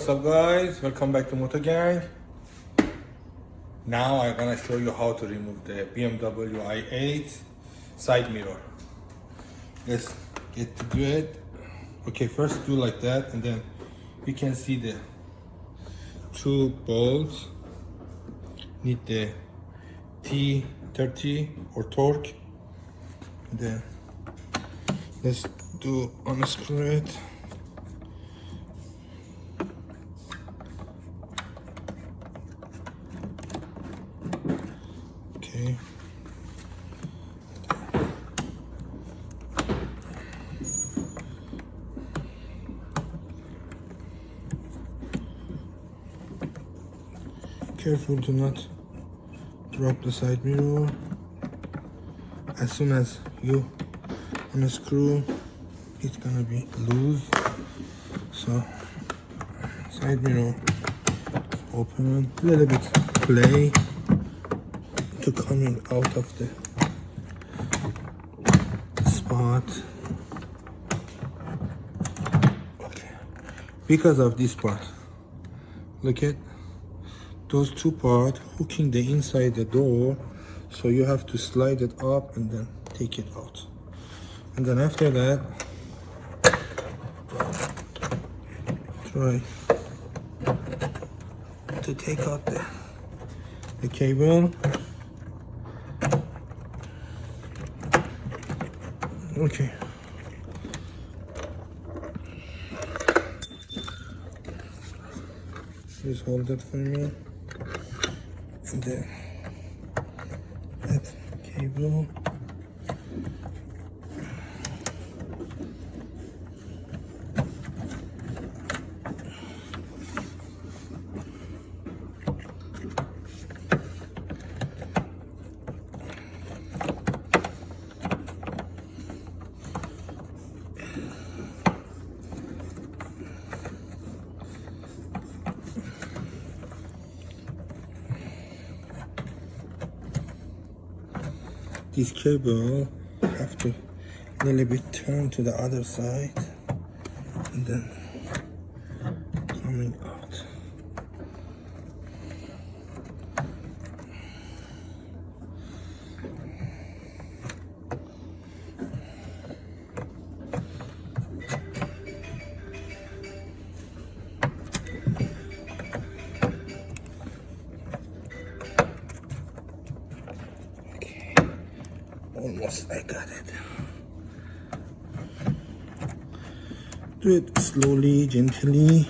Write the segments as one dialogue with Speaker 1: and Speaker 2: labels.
Speaker 1: what's up guys, welcome back to Moto Gang. Now I'm gonna show you how to remove the BMW i8 side mirror. Let's get to do it. Okay, first do like that, and then you can see the two bolts. Need the T30 or torque, and then let's do unscrew it. Okay. Careful to not drop the side mirror. As soon as you unscrew, it's gonna be loose. So side mirror open, a little bit play to coming out of the spot. Okay, because of this part, look at those two parts hooking the inside the door, so you have to slide it up and then take it out. And then after that, try to take out the cable. Okay. Please hold it for me. And then that cable. This cable have to a little bit turn to the other side and then coming out. Almost, I got it. Do it slowly, gently.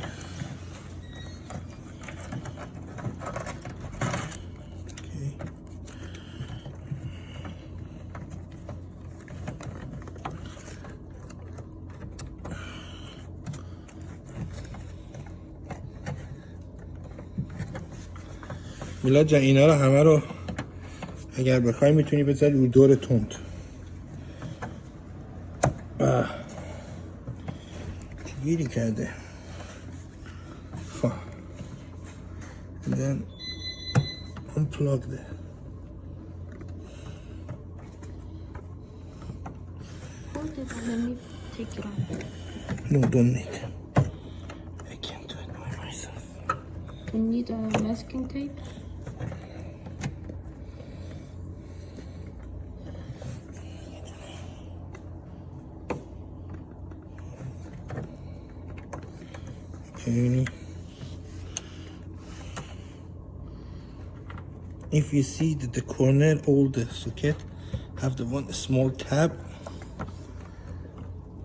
Speaker 1: Okay. میلاد جان اینا رو همه رو اگر بخوای میتونی بذاری رو دور تند. گیری کرده. خب. And then unplug the.
Speaker 2: Hold it and let me take it off.
Speaker 1: No, don't need. I can't do it by myself.
Speaker 2: You need a masking tape?
Speaker 1: Okay. If you see that the corner, all the socket have the one small tab,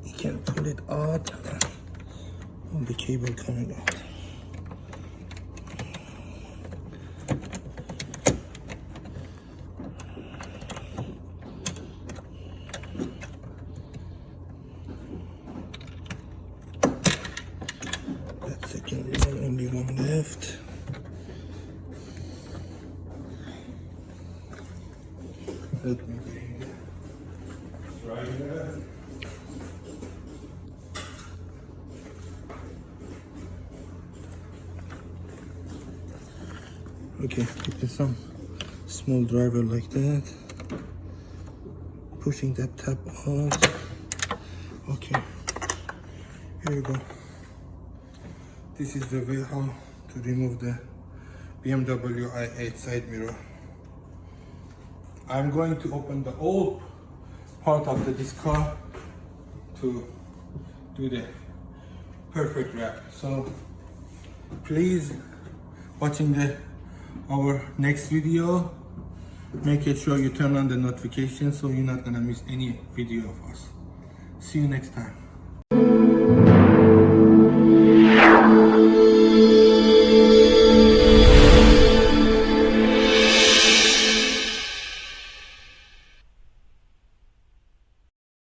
Speaker 1: you can pull it out and the cable coming out. Second one, only one left. Let me try that. Okay, put some small driver like that. Pushing that tab out. Okay, here you go. this is the way how to remove the BMW I8 side mirror. I'm going to open the old part of this car to do the perfect wrap. So please, watching our next video, make it sure you turn on the notifications so you're not gonna miss any video of us. See you next time.